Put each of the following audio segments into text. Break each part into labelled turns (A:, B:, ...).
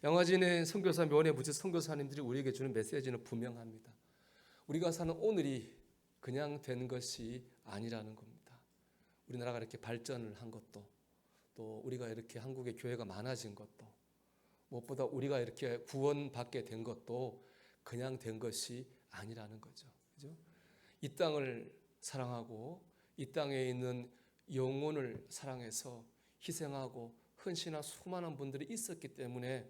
A: 양화진의 선교사 묘원의 부지 선교사님들이 우리에게 주는 메시지는 분명합니다. 우리가 사는 오늘이 그냥 된 것이 아니라는 겁니다. 우리나라가 이렇게 발전을 한 것도, 또 우리가 이렇게 한국에 교회가 많아진 것도, 무엇보다 우리가 이렇게 구원받게 된 것도 그냥 된 것이 아니라는 거죠. 그죠? 이 땅을 사랑하고 이 땅에 있는 영혼을 사랑해서 희생하고 헌신한 수많은 분들이 있었기 때문에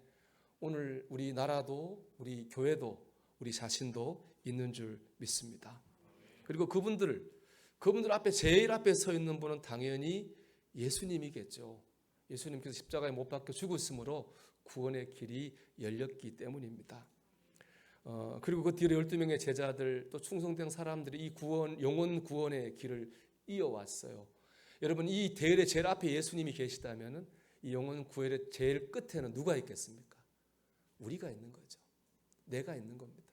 A: 오늘 우리 나라도 우리 교회도 우리 자신도 있는 줄 믿습니다. 그리고 그분들 앞에 제일 앞에 서 있는 분은 당연히 예수님이겠죠. 예수님께서 십자가에 못 박혀 죽으심으로 구원의 길이 열렸기 때문입니다. 그리고 그 뒤로 12명의 제자들 또 충성된 사람들이 이 영혼 구원의 길을 이어왔어요. 여러분, 이 대열의 제일 앞에 예수님이 계시다면 이 영혼 구원의 제일 끝에는 누가 있겠습니까? 우리가 있는 거죠. 내가 있는 겁니다.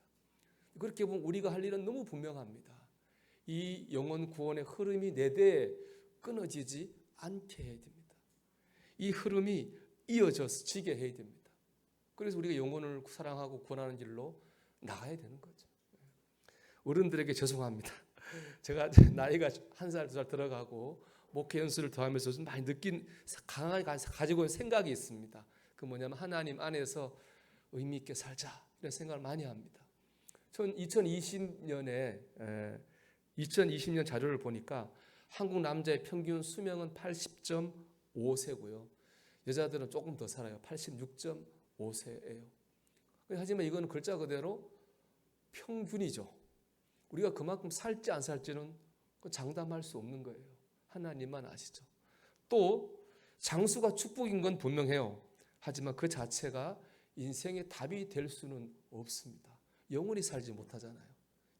A: 그렇게 보면 우리가 할 일은 너무 분명합니다. 이 영혼 구원의 흐름이 내대에 끊어지지 않게 해야 됩니다. 이 흐름이 이어지게 해야 됩니다. 그래서 우리가 영혼을 사랑하고 구원하는 길로 나가야 되는 거죠. 어른들에게 죄송합니다. 제가 나이가 1살, 2살 들어가고 목회 연수를 더하면서 좀 많이 강하게 가지고 있는 생각이 있습니다. 그 뭐냐면 하나님 안에서 의미 있게 살자 이런 생각을 많이 합니다. 전 2020년 자료를 보니까 한국 남자의 평균 수명은 80.5세고요. 여자들은 조금 더 살아요. 86.5세예요. 하지만 이건 글자 그대로 평균이죠. 우리가 그만큼 살지 안 살지는 장담할 수 없는 거예요. 하나님만 아시죠. 또 장수가 축복인 건 분명해요. 하지만 그 자체가 인생의 답이 될 수는 없습니다. 영원히 살지 못하잖아요.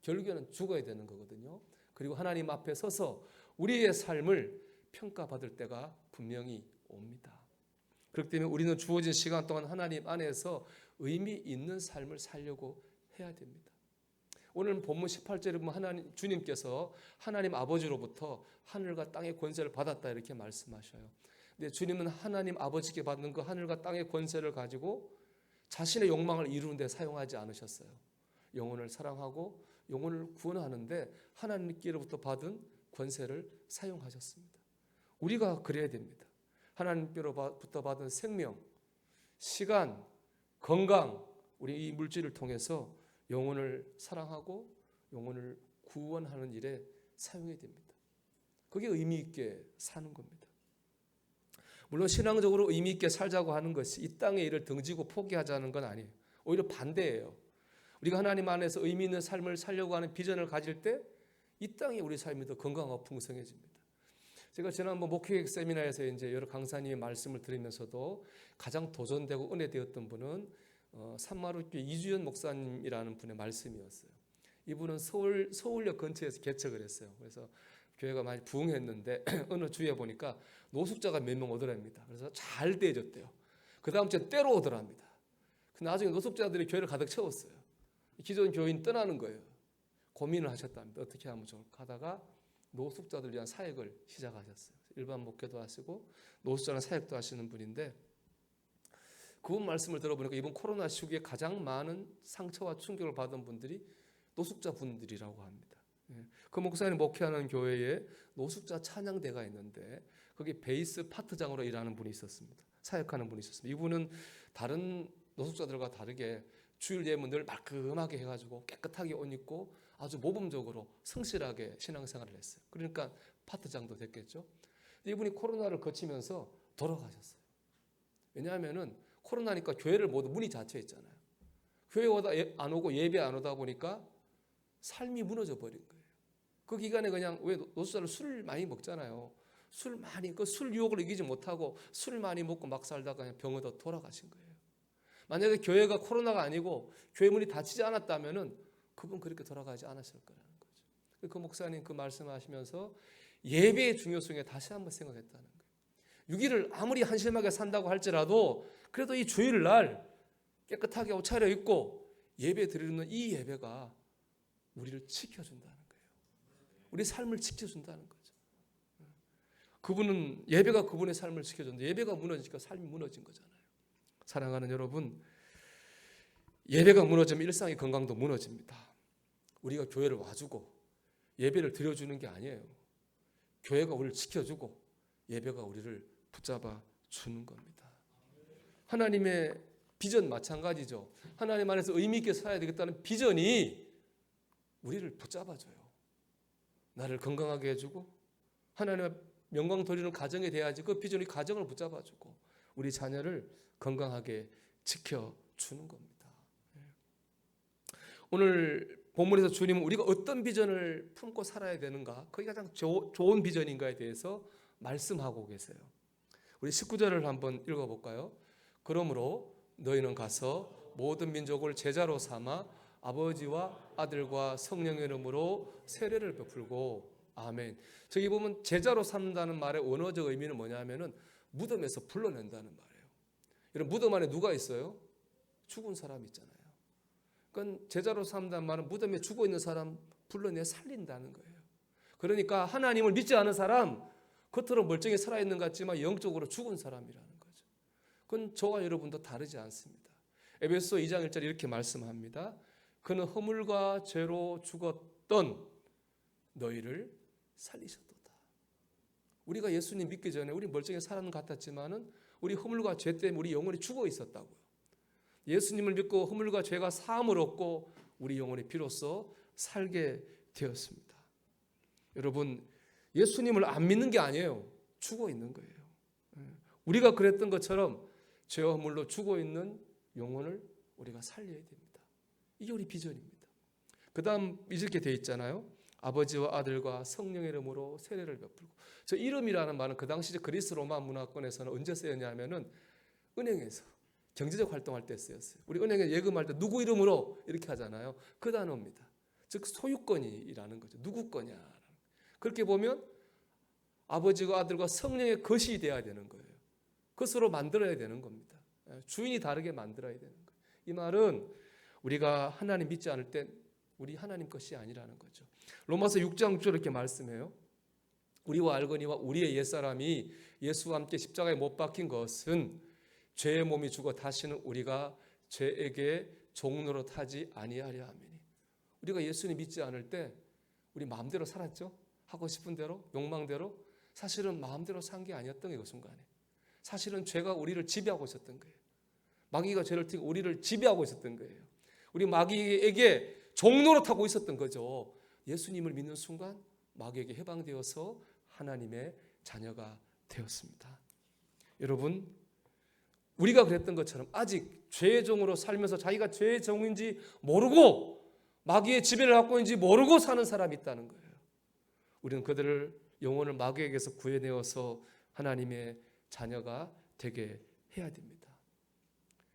A: 결국에는 죽어야 되는 거거든요. 그리고 하나님 앞에 서서 우리의 삶을 평가받을 때가 분명히 옵니다. 그렇기 때문에 우리는 주어진 시간 동안 하나님 안에서 의미 있는 삶을 살려고 해야 됩니다. 오늘 본문 18절에 보면 주님께서 하나님 아버지로부터 하늘과 땅의 권세를 받았다 이렇게 말씀하셔요. 근데 주님은 하나님 아버지께 받는 그 하늘과 땅의 권세를 가지고 자신의 욕망을 이루는 데 사용하지 않으셨어요. 영혼을 사랑하고 영혼을 구원하는데 하나님께로부터 받은 권세를 사용하셨습니다. 우리가 그래야 됩니다. 하나님께로부터 받은 생명, 시간, 건강, 우리 이 물질을 통해서 영혼을 사랑하고 영혼을 구원하는 일에 사용해야 됩니다. 그게 의미 있게 사는 겁니다. 물론 신앙적으로 의미 있게 살자고 하는 것이 이 땅의 일을 등지고 포기하자는 건 아니에요. 오히려 반대예요. 우리가 하나님 안에서 의미 있는 삶을 살려고 하는 비전을 가질 때 이 땅에 우리 삶이 더 건강하고 풍성해집니다. 제가 지난번 목회객 세미나에서 이제 여러 강사님의 말씀을 들으면서도 가장 도전되고 은혜되었던 분은 산마루교회 이주연 목사님이라는 분의 말씀이었어요. 이분은 서울역 근처에서 개척을 했어요. 그래서 교회가 많이 부흥했는데 어느 주에 보니까 노숙자가 몇 명 오더랍니다. 그래서 잘 대해줬대요. 그 다음 주에 때로 오더랍니다. 나중에 노숙자들이 교회를 가득 채웠어요. 기존 교인 떠나는 거예요. 고민을 하셨답니다. 어떻게 하면 좋을까 하다가 노숙자들 위한 사역을 시작하셨어요. 일반 목회도 하시고 노숙자랑 사역도 하시는 분인데 그분 말씀을 들어보니까 이번 코로나 시국에 가장 많은 상처와 충격을 받은 분들이 노숙자 분들이라고 합니다. 그 목사님 목회하는 교회에 노숙자 찬양대가 있는데 거기 베이스 파트장으로 일하는 분이 있었습니다. 사역하는 분이 있었습니다. 이분은 다른 노숙자들과 다르게 주일 예문을 말끔하게 해가지고 깨끗하게 옷 입고 아주 모범적으로 성실하게 신앙생활을 했어요. 그러니까 파트장도 됐겠죠. 이분이 코로나를 거치면서 돌아가셨어요. 왜냐하면은 코로나니까 교회를 모두 문이 닫혀 있잖아요. 교회 안 오고 예배 안 오다 보니까 삶이 무너져 버린 거예요. 그 기간에 그냥 왜 노숙자를 술을 많이 먹잖아요. 술 유혹을 이기지 못하고 술 많이 먹고 막 살다가 그냥 병 얻어 돌아가신 거예요. 만약에 교회가 코로나가 아니고 교회 문이 닫히지 않았다면은 그분 그렇게 돌아가지 않았을 거라는 거죠. 그 목사님 그 말씀하시면서 예배의 중요성에 다시 한번 생각했다는 거예요. 6일을 아무리 한심하게 산다고 할지라도 그래도 이 주일날 깨끗하게 옷 차려입고 예배 드리는 이 예배가 우리를 지켜준다는 거예요. 우리 삶을 지켜준다는 거죠. 그분은 예배가 그분의 삶을 지켜줬는데 예배가 무너지니까 삶이 무너진 거잖아요. 사랑하는 여러분, 예배가 무너지면 일상의 건강도 무너집니다. 우리가 교회를 와주고 예배를 드려주는 게 아니에요. 교회가 우리를 지켜주고 예배가 우리를 붙잡아 주는 겁니다. 하나님의 비전 마찬가지죠. 하나님 안에서 의미 있게 살아야 되겠다는 비전이 우리를 붙잡아줘요. 나를 건강하게 해주고 하나님의 영광 돌리는 가정이 돼야지 그 비전이 가정을 붙잡아주고 우리 자녀를 건강하게 지켜주는 겁니다. 오늘 본문에서 주님은 우리가 어떤 비전을 품고 살아야 되는가, 그게 가장 좋은 비전인가에 대해서 말씀하고 계세요. 우리 19절을 한번 읽어볼까요? 그러므로 너희는 가서 모든 민족을 제자로 삼아 아버지와 아들과 성령의 이름으로 세례를 베풀고 아멘. 저기 보면 제자로 삼는다는 말의 원어적 의미는 뭐냐면은 무덤에서 불러낸다는 말이에요. 여러분 무덤 안에 누가 있어요? 죽은 사람이 있잖아요. 그러니까 제자로 삼는다는 말은 무덤에 죽어 있는 사람 불러내 살린다는 거예요. 그러니까 하나님을 믿지 않은 사람, 겉으로 멀쩡히 살아있는 것 같지만 영적으로 죽은 사람이라는 거죠. 그건 저와 여러분도 다르지 않습니다. 에베소 2장 1절에 이렇게 말씀합니다. 그는 허물과 죄로 죽었던 너희를 살리셨도다. 우리가 예수님 믿기 전에 우리 멀쩡히 살아는 것 같았지만은 우리 허물과 죄 때문에 우리 영혼이 죽어 있었다고요. 예수님을 믿고 허물과 죄가 사함을 얻고 우리 영혼이 비로소 살게 되었습니다. 여러분 예수님을 안 믿는 게 아니에요. 죽어 있는 거예요. 우리가 그랬던 것처럼 죄와 허물로 죽어 있는 영혼을 우리가 살려야 됩니다. 이게 우리 비전입니다. 그 다음 이렇게 되어 있잖아요. 아버지와 아들과 성령의 이름으로 세례를 베풀고. 저 이름이라는 말은 그 당시 그리스 로마 문화권에서는 언제 쓰였냐면은 은행에서 경제적 활동할 때 쓰였어요. 우리 은행에 예금할 때 누구 이름으로 이렇게 하잖아요. 그 단어입니다. 즉 소유권이라는 거죠. 누구 거냐. 그렇게 보면 아버지와 아들과 성령의 것이 되어야 되는 거예요. 것으로 만들어야 되는 겁니다. 주인이 다르게 만들어야 되는 거예요. 이 말은 우리가 하나님 믿지 않을 때 우리 하나님 것이 아니라는 거죠. 로마서 6장 6절 이렇게 말씀해요. 우리와 알거니와 우리의 옛사람이 예수와 함께 십자가에 못 박힌 것은 죄의 몸이 죽어 다시는 우리가 죄에게 종노릇 하지 아니하려 함이니. 우리가 예수님 믿지 않을 때 우리 마음대로 살았죠. 하고 싶은 대로 욕망대로. 사실은 마음대로 산 게 아니었던 거예요. 그 순간에. 사실은 죄가 우리를 지배하고 있었던 거예요. 마귀가 죄를 튀고 우리를 지배하고 있었던 거예요. 우리 마귀에게 종노릇하고 있었던 거죠. 예수님을 믿는 순간 마귀에게 해방되어서 하나님의 자녀가 되었습니다. 여러분 우리가 그랬던 것처럼 아직 죄의 종으로 살면서 자기가 죄의 종인지 모르고 마귀의 지배를 받고 있는지 모르고 사는 사람이 있다는 거예요. 우리는 그들을 영혼을 마귀에게서 구해내어서 하나님의 자녀가 되게 해야 됩니다.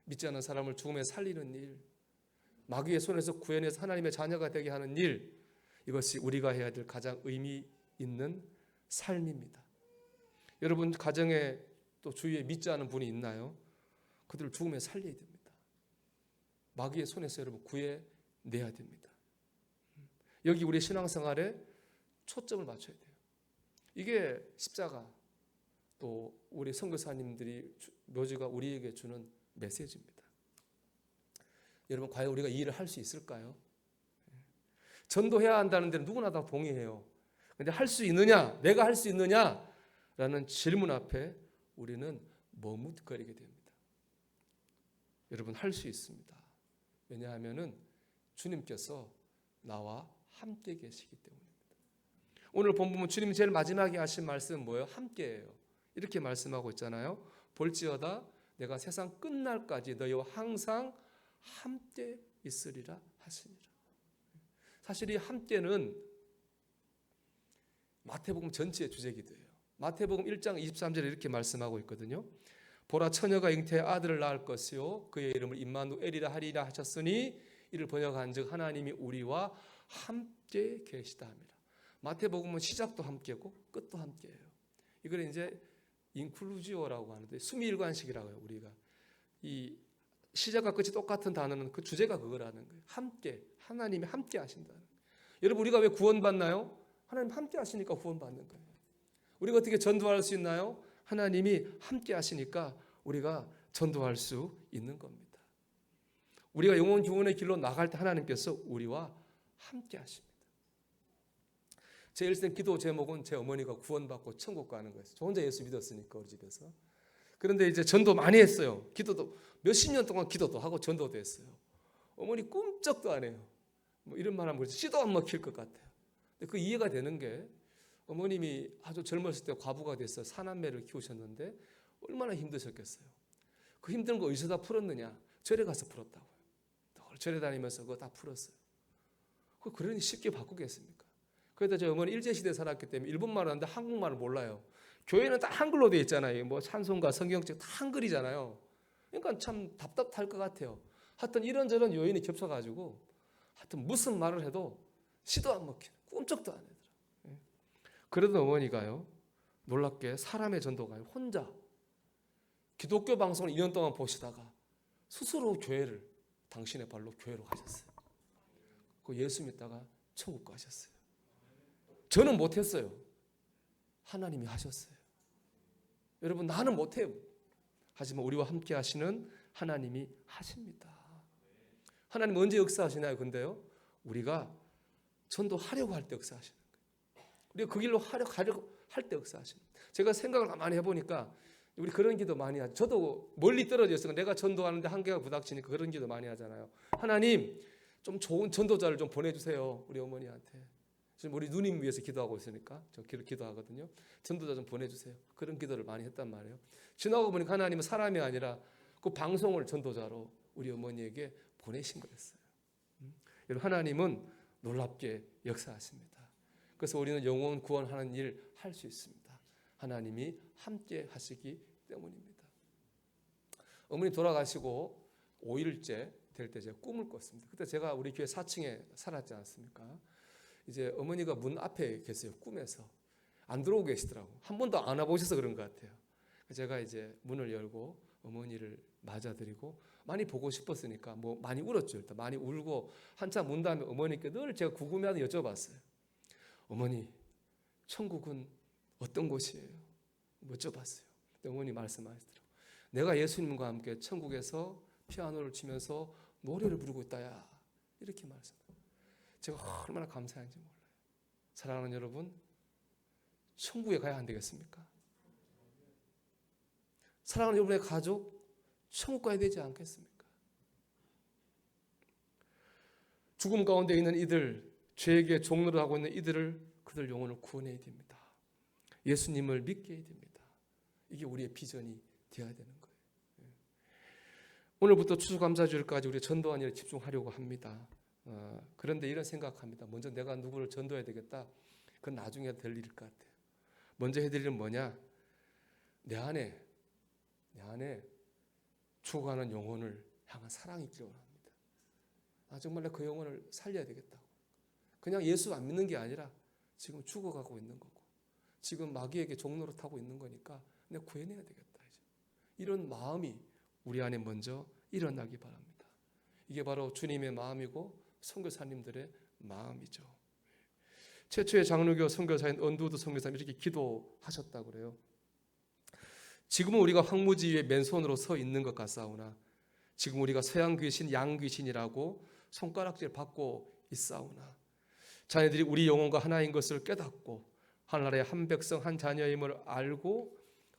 A: 믿지 않는 사람을 죽음에 살리는 일, 마귀의 손에서 구해내서 하나님의 자녀가 되게 하는 일, 이것이 우리가 해야 될 가장 의미 있는 삶입니다. 여러분 가정에 또 주위에 믿지 않은 분이 있나요? 그들을 죽음에 살려야 됩니다. 마귀의 손에서 여러분 구해내야 됩니다. 여기 우리 신앙생활에 초점을 맞춰야 돼요. 이게 십자가 또 우리 선교사님들이 묘지가 우리에게 주는 메시지입니다. 여러분 과연 우리가 이 일을 할 수 있을까요? 전도해야 한다는 데는 누구나 다 동의해요. 그런데 할 수 있느냐? 내가 할 수 있느냐? 라는 질문 앞에 우리는 머뭇거리게 됩니다. 여러분 할 수 있습니다. 왜냐하면은 주님께서 나와 함께 계시기 때문입니다. 오늘 본문은 주님이 제일 마지막에 하신 말씀은 뭐예요? 함께예요. 이렇게 말씀하고 있잖아요. 볼지어다 내가 세상 끝날까지 너희와 항상 함께 있으리라 하시니라. 사실 이 함께는 마태복음 전체의 주제기도 해요. 마태복음 1장 23절에 이렇게 말씀하고 있거든요. 보라 처녀가 잉태해 아들을 낳을 것이요 그의 이름을 임마누엘이라 하리라 하셨으니 이를 번역한즉 하나님이 우리와 함께 계시다 합니다. 마태복음은 시작도 함께고 끝도 함께예요. 이걸 이제 인클루지오라고 하는데 수미일관식이라고 해요. 우리가 이 시작과 끝이 똑같은 단어는 그 주제가 그거라는 거예요. 함께, 하나님이 함께 하신다는 거예요. 여러분 우리가 왜 구원받나요? 하나님 함께 하시니까 구원받는 거예요. 우리가 어떻게 전도할 수 있나요? 하나님이 함께 하시니까 우리가 전도할 수 있는 겁니다. 우리가 영원 구원의 길로 나갈 때 하나님께서 우리와 함께 하십니다. 제 일생 기도 제목은 제 어머니가 구원받고 천국 가는 거였어요. 저 혼자 예수 믿었으니까 우리 집에서. 그런데 이제 전도 많이 했어요. 기도도 몇십 년 동안 기도도 하고 전도도 했어요. 어머니 꿈쩍도 안 해요. 뭐 이런 말 하면 씨도 안 먹힐 것 같아요. 근데 그 이해가 되는 게 어머님이 아주 젊었을 때 과부가 돼서 사남매를 키우셨는데 얼마나 힘드셨겠어요. 그 힘든 거 어디서 다 풀었느냐? 절에 가서 풀었다고요. 절에 다니면서 그거 다 풀었어요. 그러니 쉽게 바꾸겠습니까? 그래도 저희 어머니 일제시대에 살았기 때문에 일본말을 하는데 한국말을 몰라요. 교회는 다 한글로 되어 있잖아요. 뭐 찬송가, 성경책 다 한글이잖아요. 그러니까 참 답답할 것 같아요. 하여튼 이런저런 요인이 겹쳐가지고 하여튼 무슨 말을 해도 씨도 안 먹히는, 꿈쩍도 안 하더라고요. 그러던 어머니가요, 놀랍게 사람의 전도가요, 혼자 기독교 방송을 2년 동안 보시다가 스스로 교회를, 당신의 발로 교회로 가셨어요. 그 예수 믿다가 천국 가셨어요. 저는 못했어요. 하나님이 하셨어요. 여러분, 나는 못해요. 하지만 우리와 함께 하시는 하나님이 하십니다. 하나님 언제 역사하시나요? 근데요, 우리가 전도하려고 할 때 역사하시는 거예요. 우리가 그 길로 하려고 할 때 역사하시는 거예요. 제가 생각을 가만히 해보니까 우리 그런 기도 많이 하죠. 저도 멀리 떨어져 있어요. 내가 전도하는데 한계가 부닥치니까 그런 기도 많이 하잖아요. 하나님, 좀 좋은 전도자를 좀 보내주세요. 우리 어머니한테. 지금 우리 누님 위해서 기도하고 있으니까 저 기도하거든요. 전도자 좀 보내주세요. 그런 기도를 많이 했단 말이에요. 지나고 보니까 하나님은 사람이 아니라 그 방송을 전도자로 우리 어머니에게 보내신 거였어요. 여러분, 하나님은 놀랍게 역사하십니다. 그래서 우리는 영혼 구원하는 일 할 수 있습니다. 하나님이 함께 하시기 때문입니다. 어머니 돌아가시고 5일째 될 때 제가 꿈을 꿨습니다. 그때 제가 우리 교회 4층에 살았지 않습니까? 이제 어머니가 문 앞에 계세요. 꿈에서 안 들어오고 계시더라고. 한 번도 안 와보셔서 그런 것 같아요. 제가 이제 문을 열고 어머니를 맞아드리고 많이 보고 싶었으니까 뭐 많이 울었죠. 일단 많이 울고 한참 운 다음에 어머니께 늘 제가 궁금해하다 여쭤봤어요. 어머니, 천국은 어떤 곳이에요? 여쭤봤어요. 어머니 말씀하시더라고요. 내가 예수님과 함께 천국에서 피아노를 치면서 노래를 부르고 있다야. 이렇게 말씀해요. 제가 얼마나 감사한지 몰라요. 사랑하는 여러분, 천국에 가야 안 되겠습니까? 사랑하는 여러분의 가족, 천국 가야 되지 않겠습니까? 죽음 가운데 있는 이들, 죄에게 종노릇 하고 있는 이들을, 그들 영혼을 구원해야 됩니다. 예수님을 믿게 해야 됩니다. 이게 우리의 비전이 되어야 되는 거예요. 오늘부터 추수감사주일까지 우리 전도한 일에 집중하려고 합니다. 그런데 이런 생각합니다. 먼저 내가 누구를 전도해야 되겠다. 그건 나중에 될 일일 것 같아요. 먼저 해야 될 일은 뭐냐? 내 안에 죽어가는 영혼을 향한 사랑이 있기를 원합니다. 정말 내 그 영혼을 살려야 되겠다고. 그냥 예수 안 믿는 게 아니라 지금 죽어가고 있는 거고 지금 마귀에게 종노릇하고 있는 거니까 내가 구해내야 되겠다. 이런 마음이 우리 안에 먼저 일어나기 바랍니다. 이게 바로 주님의 마음이고 선교사님들의 마음이죠. 최초의 장로교 선교사인 언두드 선교사님 이렇게 기도하셨다고 그래요. 지금은 우리가 황무지 위에 맨손으로 서 있는 것 같사오나 지금 우리가 서양 귀신, 양 귀신이라고 손가락질 받고 있사오나 자네들이 우리 영혼과 하나인 것을 깨닫고 하나님의 한 백성 한 자녀임을 알고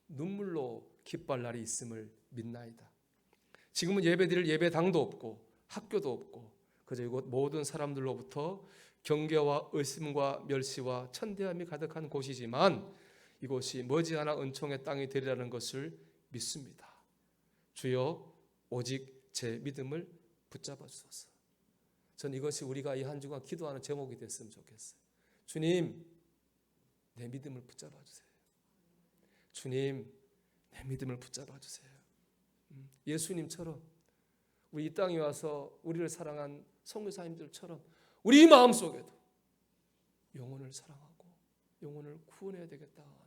A: 눈물로 기뻐할 날이 있음을 믿나이다. 지금은 예배드릴 예배당도 없고 학교도 없고 그저 이곳 모든 사람들로부터 경계와 의심과 멸시와 천대함이 가득한 곳이지만 이곳이 머지않아 은총의 땅이 되리라는 것을 믿습니다. 주여 오직 제 믿음을 붙잡아 주소서. 전 이것이 우리가 이 한 주간 기도하는 제목이 됐으면 좋겠어요. 주님, 내 믿음을 붙잡아 주세요. 주님, 내 믿음을 붙잡아 주세요. 예수님처럼 우리 이 땅에 와서 우리를 사랑한 선교사님들처럼 우리 마음속에도 영혼을 사랑하고 영혼을 구원해야 되겠다 하는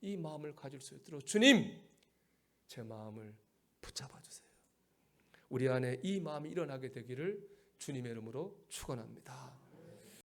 A: 이 마음을 가질 수 있도록 주님, 제 마음을 붙잡아 주세요. 우리 안에 이 마음이 일어나게 되기를 주님의 이름으로 축원합니다.